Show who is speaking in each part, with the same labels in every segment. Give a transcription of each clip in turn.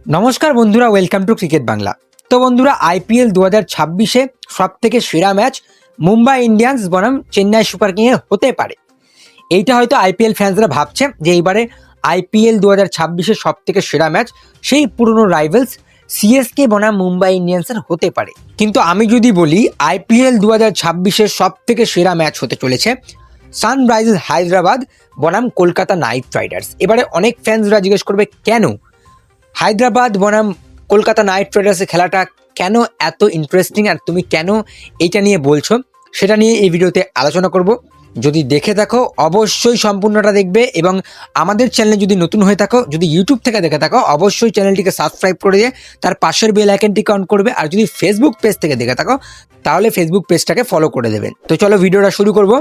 Speaker 1: নমস্কার বন্ধুরা, welcome to cricket Bangla. তো বন্ধুরা, আইপিএল 2026-এ সব থেকে সেরা ম্যাচ মুম্বাই ইন্ডিয়ান্স বনাম চেন্নাই সুপার কিংয়ের হতে পারে। এইটা হয়তো আইপিএল ফ্যান্সরা ভাবছে যে এইবারে আইপিএল 2026-এর সব থেকে সেরা ম্যাচ সেই পুরনো রাইভেলস সিএসকে বনাম মুম্বাই ইন্ডিয়ান্সের হতে পারে। কিন্তু আমি যদি বলি আইপিএল 2026-এর সব থেকে সেরা ম্যাচ হতে চলেছে সানরাইজার্স হায়দ্রাবাদ বনাম কলকাতা নাইট রাইডার্স। এবারে অনেক ফ্যান্সরা জিজ্ঞেস করবে কেন হায়দ্রাবাদ বনাম কলকাতা নাইট রাইডার্সের খেলাটা কেন এত ইন্টারেস্টিং, আর তুমি কেন এইটা নিয়ে বলছো, সেটা নিয়ে এই ভিডিওতে আলোচনা করব। যদি দেখে থাকো অবশ্যই সম্পূর্ণটা দেখবে, এবং আমাদের চ্যানেলে যদি নতুন হয়ে থাকো, যদি ইউটিউব থেকে দেখে থাকো, অবশ্যই চ্যানেলটিকে সাবস্ক্রাইব করে দিয়ে তার পাশের বেল আইকনটিকে অন করবে। আর যদি ফেসবুক পেজ থেকে দেখে থাকো তাহলে ফেসবুক পেজটাকে ফলো করে দেবেন। তো চলো ভিডিওটা শুরু করব।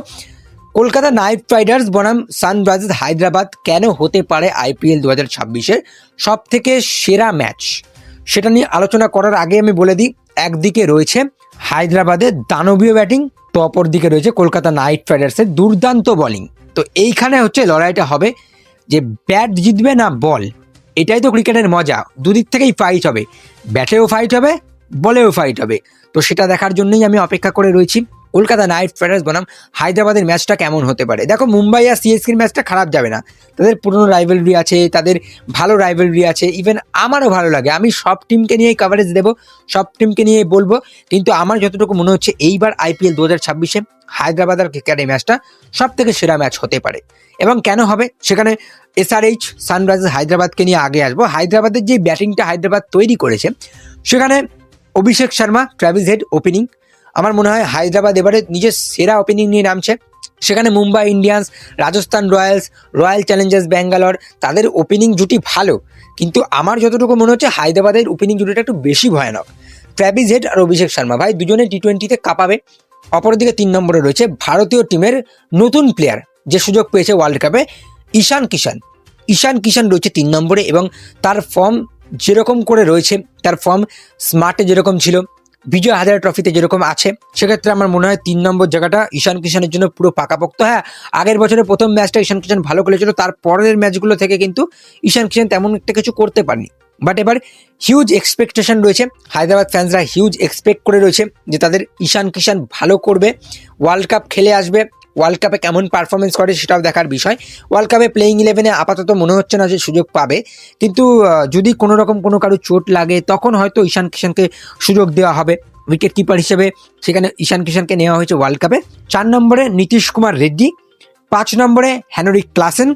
Speaker 1: কলকাতা নাইট রাইডার্স বনাম সানরাইজার্স হায়দ্রাবাদ কেন হতে পারে আইপিএল 2026-এর সব থেকে সেরা ম্যাচ, সেটা নিয়ে আলোচনা করার আগে আমি বলে দিই, একদিকে রয়েছে হায়দ্রাবাদের দানবীয় ব্যাটিং, তো অপর দিকে রয়েছে কলকাতা নাইট রাইডার্সের দুর্দান্ত বোলিং। তো এইখানে হচ্ছে লড়াইটা হবে যে ব্যাট জিতবে না বল। এটাই তো ক্রিকেটের মজা, দুদিক থেকেই ফাইট হবে, ব্যাটেও ফাইট হবে, বলেও ফাইট হবে। তো সেটা দেখার জন্যই আমি অপেক্ষা করে রয়েছি। কলকাতা নাইট রাইডার্স বনাম হায়দ্রাবাদের ম্যাচটা কেমন হতে পারে। দেখো, মুম্বাই আর সিএসকের ম্যাচটা খারাপ যাবে না, তাদের পুরনো রাইভেলরি আছে, তাদের ভালো রাইভেলরি আছে, ইভেন আমারও ভালো লাগে, আমি সব টিমকে নিয়েই কভারেজ দেবো, সব টিমকে নিয়ে বলবো। কিন্তু আমার যতটুকু মনে হচ্ছে এইবার আইপিএল 2026-এ হায়দ্রাবাদ আর কেকেআর ম্যাচটা সব থেকে সেরা ম্যাচ হতে পারে। এবং কেন হবে, সেখানে এসআরএইচ সানরাইজার্স হায়দ্রাবাদকে নিয়ে আগে আসবো। হায়দ্রাবাদের যে ব্যাটিংটা হায়দ্রাবাদ তৈরি করেছে, সেখানে Abhishek Sharma, Travis head opening, আমার মনে হয় হায়দ্রাবাদ এবারে নিজের সেরা ওপেনিং নিয়ে নামছে। সেখানে Mumbai Indians, Rajasthan Royals, royal Challengers Bangalore, তাদের ওপেনিং জুটি ভালো, কিন্তু আমার যতটুকু মনে হচ্ছে হায়দ্রাবাদের ওপেনিং জুটিটা একটু বেশি ভয়ানক। ট্র্যাভিস হেড আর অভিষেক শর্মা ভাই দুজনে টি-20-তে কাঁপাবে। অপরদিকে 3 নম্বরে রয়েছে ভারতীয় টিমের নতুন প্লেয়ার যে সুযোগ পেয়েছে ওয়ার্ল্ড কাপে, ঈশান কিষান রয়েছে 3 নম্বরে, এবং তার ফর্ম যেরকম করে রয়েছে, তার ফর্ম স্মার্টে যেরকম ছিল, বিজয় হাজারে ট্রফিতে যেরকম আছে, সেক্ষেত্রে আমার মনে হয় 3 নম্বর জায়গাটা ঈশান কিষানের জন্য পুরো পাকাপোক্ত। হ্যাঁ, আগের বছরের প্রথম ম্যাচটা ঈশান কিষান ভালো খেলেছিল, তারপরের ম্যাচগুলো থেকে কিন্তু ঈশান কিষান তেমন একটা কিছু করতে পারেনি। বাট এবার হিউজ এক্সপেকটেশন রয়েছে, হায়দ্রাবাদ ফ্যান্সরা হিউজ এক্সপেক্ট করে রয়েছে যে তাদের ঈশান কিষান ভালো করবে, ওয়ার্ল্ড কাপ খেলে আসবে। ওয়ার্ল্ড কাপে কেমন পারফরমেন্স করে সেটাও দেখার বিষয়। ওয়ার্ল্ড কাপে প্লেইং 11-এ আপাতত মনে হচ্ছে না যে সুযোগ পাবে, কিন্তু যদি কোনো রকম কোনো কারো চোট লাগে তখন হয়তো ঈশান কিষানকে সুযোগ দেওয়া হবে উইকেট কিপার হিসেবে। সেখানে ঈশান কিষানকে নেওয়া হয়েছে ওয়ার্ল্ড কাপে। 4 নম্বরে নীতিশ কুমার রেড্ডি, 5 নম্বরে হেনরিক ক্লাসেন,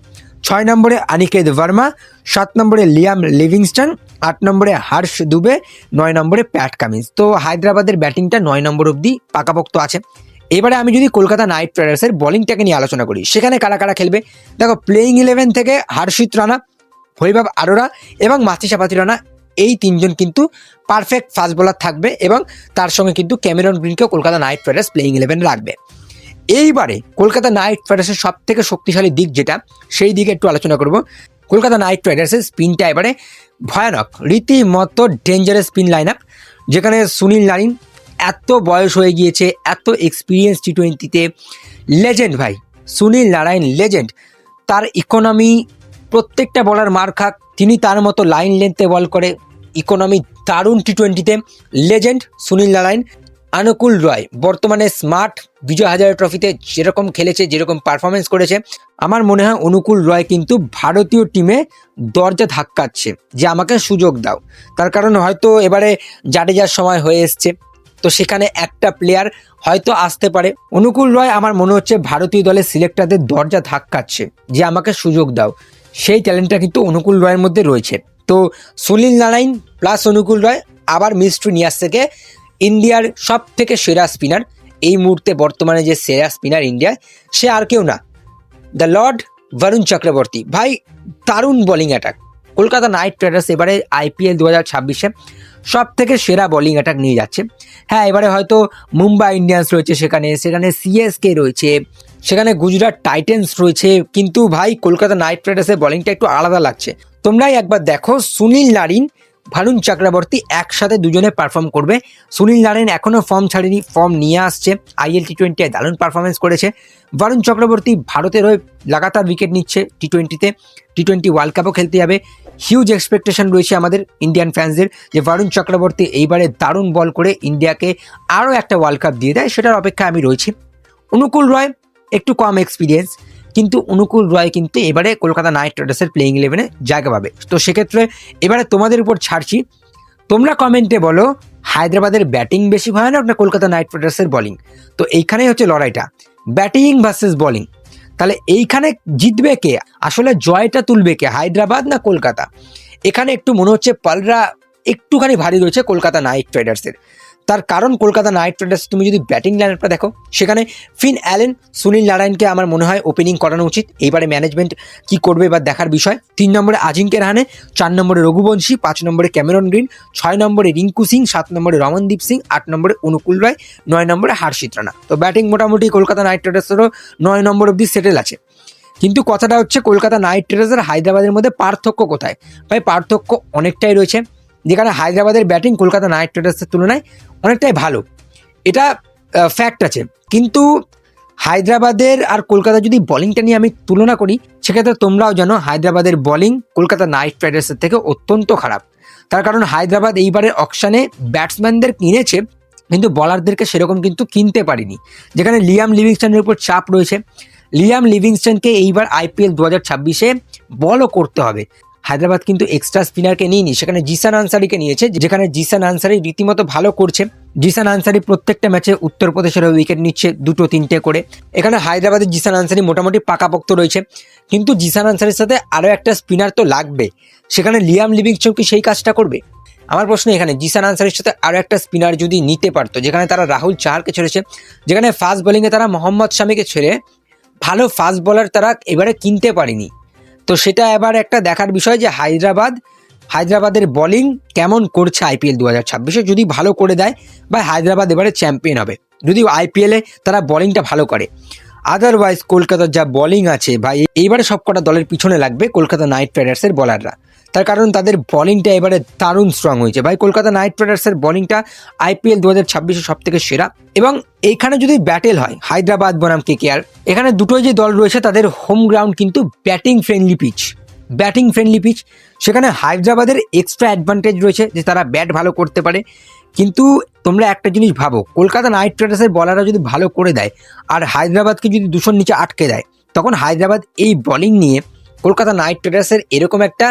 Speaker 1: 6 নম্বরে অনিকেত ভার্মা, 7 নম্বরে লিয়াম লিভিংস্টন, 8 নম্বরে হর্ষ দুবে, 9 নম্বরে প্যাট কামিন্স। তো হায়দ্রাবাদের ব্যাটিংটা 9 নম্বর অবধি পাকাপোক্ত আছে। এবারে আমি যদি কলকাতা নাইট রাইডার্সের বোলিংটাকে নিয়ে আলোচনা করি, সেখানে কারা কারা খেলবে। দেখো, প্লেইং 11 থেকে হর্ষিত রানা, বৈভব আরোরা এবং মাথিসা পাতিরানা, এই 3জন কিন্তু পারফেক্ট ফাস্ট বোলার থাকবে, এবং তার সঙ্গে কিন্তু ক্যামেরন গ্রিনকেও কলকাতা নাইট রাইডার্স প্লেইং 11 রাখবে। এইবারে কলকাতা নাইট রাইডার্সের সব থেকে শক্তিশালী দিক যেটা, সেই দিকে একটু আলোচনা করব। কলকাতা নাইট রাইডার্সের স্পিনটা এবারে ভয়ানক, রীতিমতো ডেঞ্জারাস স্পিন লাইন আপ, যেখানে সুনীল নারিন এত বয়স হয়ে গিয়েছে, এত এক্সপিরিয়েন্স টি-20-তে, লেজেন্ড ভাই, সুনীল নারায়ণ লেজেন্ড। তার ইকোনমি, প্রত্যেকটা বলার মার খাক, তিনি তার মতো লাইন লেন্থে বল করে, ইকোনমি দারুণ টি-20-তে, লেজেন্ড সুনীল নারায়ণ। অনুকূল রয় বর্তমানে স্মার্ট, বিজয় হাজারে ট্রফিতে যেরকম খেলেছে, যেরকম পারফরমেন্স করেছে, আমার মনে হয় অনুকূল রয় কিন্তু ভারতীয় টিমে দরজা ধাক্কাচ্ছে যে আমাকে সুযোগ দাও। তার কারণ হয়তো এবারে জাডেজার সময় হয়ে এসছে, তো সেখানে একটা প্লেয়ার হয়তো আসতে পারে। অনুকূল রয় আমার মনে হচ্ছে ভারতীয় দলের সিলেক্টরদের দরজা ধাক্কাচ্ছে যে আমাকে সুযোগ দাও, সেই ট্যালেন্টটা কিন্তু অনুকূল রয়ের মধ্যে রয়েছে। তো সুনীল নারায়ণ প্লাস অনুকূল রয় আবার মিস্ট্রি নিয়ে আসছে থেকে ইন্ডিয়ার সব থেকে সেরা স্পিনার, এই মুহূর্তে বর্তমানে যে সেরা স্পিনার ইন্ডিয়ায়, সে আর কেউ না, দ্য লর্ড বরুণ চক্রবর্তী। ভাই দারুণ bowling attack. Kolkata knight Riders এবারে আইপিএল 2026-এ সব থেকে সেরা বোলিং অ্যাটাক নিয়ে যাচ্ছে। হ্যাঁ, এবারে হয়তো মুম্বাই ইন্ডিয়ান্স রয়েছে, সেখানে সিএসকে রয়েছে, সেখানে গুজরাট টাইটেন্স রয়েছে, কিন্তু ভাই কলকাতা নাইট রাইডার্সের বোলিংটা একটু আলাদা লাগছে। তোমরাই একবার দেখো, সুনীল নারিন, ভারুণ চক্রবর্তী একসাথে দুজনে পারফর্ম করবে। সুনীল নারায়ণ এখনও ফর্ম ছাড়েনি, ফর্ম নিয়ে আসছে, আইএল টি-20 দারুণ পারফরমেন্স করেছে। ভারুণ চক্রবর্তী ভারতের হয়ে লাগাতার উইকেট নিচ্ছে টি-20-তে, টি-20 ওয়ার্ল্ড কাপও খেলতে যাবে। হিউজ এক্সপেকটেশন রয়েছে আমাদের ইন্ডিয়ান ফ্যান্সদের যে বরুণ চক্রবর্তী এইবারে দারুণ বল করে ইন্ডিয়াকে আরও একটা ওয়ার্ল্ড কাপ দিয়ে দেয়, সেটার অপেক্ষায় আমি রয়েছি। অনুকূল রয় একটু কম এক্সপিরিয়েন্স, কিন্তু অনুকূল রয় কিন্তু এবারে কলকাতা নাইট রাইডার্সের প্লেইং 11-এ জায়গা পাবে। তো সেক্ষেত্রে এবারে তোমাদের উপর ছাড়ছি, তোমরা কমেন্টে বলো হায়দ্রাবাদের ব্যাটিং বেশি ভয়ানক না কলকাতা নাইট রাইডার্সের বলিং। তো এইখানেই হচ্ছে লড়াইটা, ব্যাটিং ভার্সেস বলিং। তাহলে এইখানে জিতবে কে, আসলে জয়টা তুলবে কে, হায়দ্রাবাদ না কলকাতা? এখানে একটু মনে হচ্ছে পালরা একটুখানি ভারী রয়েছে কলকাতা নাইট রাইডার্সের। তার কারণ কলকাতা নাইট রাইডার্স তুমি যদি ব্যাটিং লাইনআপটা দেখো, সেখানে ফিন অ্যালেন, সুনীল নারায়ণকে আমার মনে হয় ওপেনিং করানো উচিত। এইবারে ম্যানেজমেন্ট কি করবে বা দেখার বিষয়। 3 নম্বরে আজিঙ্কে রাহানে, 4 নম্বরে রঘুবংশী, 5 নম্বরে ক্যামেরন গ্রিন, 6 নম্বরে রিঙ্কু সিং, 7 নম্বরে রমনদীপ সিং, 8 নম্বরে অনুকূল রায়, 9 নম্বরে হার্ষিত রানা। তো ব্যাটিং মোটামুটি কলকাতা নাইট রাইডার্সেরও 9 নম্বর অব্দি সেটেল আছে। কিন্তু কথাটা হচ্ছে কলকাতা নাইট রাইডার্স আর হায়দ্রাবাদের মধ্যে পার্থক্য কোথায়? ভাই পার্থক্য অনেকটাই রয়েছে, যেখানে হায়দ্রাবাদের ব্যাটিং কলকাতা নাইট রাইডার্সের তুলনায় অনেকটাই ভালো, এটা ফ্যাক্ট আছে। কিন্তু হায়দ্রাবাদের আর কলকাতা যদি বলিংটা নিয়ে আমি তুলনা করি, সেক্ষেত্রে তোমরাও জানো হায়দ্রাবাদের বলিং কলকাতা নাইট রাইডার্সের থেকে অত্যন্ত খারাপ। তার কারণ হায়দ্রাবাদ এইবারের অকশনে ব্যাটসম্যানদের কিনেছে, কিন্তু বলারদেরকে সেরকম কিন্তু কিনতে পারিনি, যেখানে লিয়াম লিভিংস্টনের উপর চাপ রয়েছে। লিয়াম লিভিংস্টনকে এইবার IPL 2026-এ বলও করতে হবে। হায়দ্রাবাদ কিন্তু এক্সট্রা স্পিনারকে নিয়েনি, সেখানে জিসান আনসারিকে নিয়েছে, যেখানে জিসান আনসারি রীতিমতো ভালো করছে। জিসান আনসারি প্রত্যেকটা ম্যাচে উত্তরপ্রদেশের উইকেট নিচ্ছে 2-3টে করে। এখানে হায়দ্রাবাদের জিসান আনসারি মোটামুটি পাকাপোক্ত রয়েছে, কিন্তু জিসান আনসারির সাথে আরও একটা স্পিনার তো লাগবে। সেখানে লিয়াম লিভিংস্টন কি সেই কাজটা করবে? আমার প্রশ্ন এখানে, জিসান আনসারির সাথে আরও একটা স্পিনার যদি নিতে পারতো, যেখানে তারা রাহুল চাহারকে ছেড়েছে, যেখানে ফাস্ট বোলিংয়ে তারা মোহাম্মদ শামিকে ছেড়ে ভালো ফাস্ট বোলার তারা এবারে কিনতে পারেনি। তো সেটা এবার একটা দেখার বিষয় যে হায়দ্রাবাদের বোলিং কেমন করছে IPL 2026-এ। যদি ভালো করে দেয় বা হায়দ্রাবাদ এবারে চ্যাম্পিয়ন হবে, যদি IPL-এ তারা বোলিংটা ভালো করে। আদারওয়াইজ কলকাতার যা বোলিং আছে ভাই, এইবারে সবকটা দলের পিছনে লাগবে কলকাতা নাইট রাইডার্সের বোলাররা। তার কারণ তাদের বোলিংটা এবারে দারুণ স্ট্রং হয়েছে ভাই। কলকাতা নাইট রাইডার্সের বোলিংটা IPL 2026-এ সব থেকে সেরা। এবং এইখানে যদি ব্যাটেল হয় হায়দ্রাবাদ বনাম KKR, এখানে দুটোই যে দল রয়েছে তাদের হোম গ্রাউন্ড কিন্তু ব্যাটিং ফ্রেন্ডলি পিচ। সেখানে হায়দ্রাবাদের এক্সট্রা অ্যাডভান্টেজ রয়েছে যে তারা ব্যাট ভালো করতে পারে। কিন্তু তোমরা একটা জিনিস ভাবো, কলকাতা নাইট রাইডার্সের বলাররা যদি ভালো করে দেয় আর হায়দ্রাবাদকে যদি 200-র নিচে আটকে দেয়, তখন হায়দ্রাবাদ এই বোলিং নিয়ে কলকাতা নাইট রাইডার্সের এরকম একটা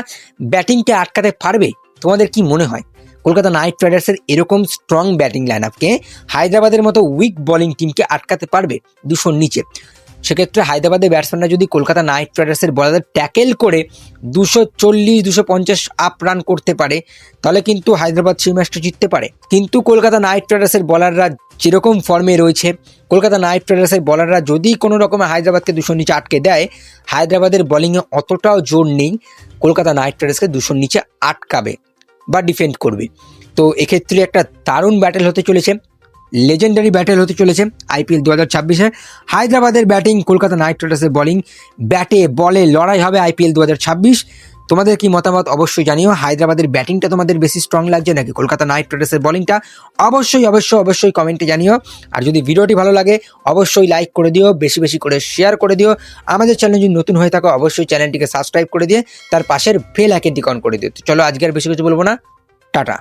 Speaker 1: ব্যাটিংকে আটকাতে পারবে? তোমাদের কি মনে হয় কলকাতা নাইট রাইডার্সের এরকম স্ট্রং ব্যাটিং লাইন আপকে হায়দ্রাবাদের মতো উইক বোলিং টিমকে আটকাতে পারবে 200-র নিচে? সেক্ষেত্রে হায়দ্রাবাদের ব্যাটসম্যানরা যদি কলকাতা নাইট রাইডার্সের বলারদের ট্যাকেল করে 240-250 আপ রান করতে পারে, তাহলে কিন্তু হায়দ্রাবাদ সেই ম্যাচটা জিততে পারে। কিন্তু কলকাতা নাইট রাইডার্সের বলাররা যেরকম ফর্মে রয়েছে, কলকাতা নাইট রাইডার্সের বলাররা যদি কোনো রকমে হায়দ্রাবাদকে 200-র নিচে আটকে দেয়, হায়দ্রাবাদের বোলিংয়ে অতটাও জোর নেই কলকাতা নাইট রাইডার্সকে 200-র নিচে আটকাবে বা ডিফেন্ড করবে। তো এক্ষেত্রে একটা দারুণ ব্যাটেল হতে চলেছে, লেজেন্ডারি ব্যাটেল হতে চলেছে IPL 2026-এ। হায়দ্রাবাদের ব্যাটিং, কলকাতা নাইট রাইডার্সের বোলিং, ব্যাটে বলে লড়াই হবে IPL 2026। তোমাদের কি মতামত অবশ্যই জানিও। হায়দ্রাবাদের ব্যাটিংটা তোমাদের বেশি স্ট্রং লাগছে নাকি কলকাতা নাইট রাইডার্সের বোলিংটা? অবশ্যই কমেন্টে জানিও। আর যদি ভিডিওটি ভালো লাগে অবশ্যই লাইক করে দিও, বেশি বেশি করে শেয়ার করে দিও। আমাদের চ্যানেল যদি নতুন হয়ে থাকো অবশ্যই চ্যানেলটিকে সাবস্ক্রাইব করে দিয়ে তার পাশের বেল আইকনটি অন করে দিও। তো চলো আজকে আর বেশি কিছু বলবো না, টাটা।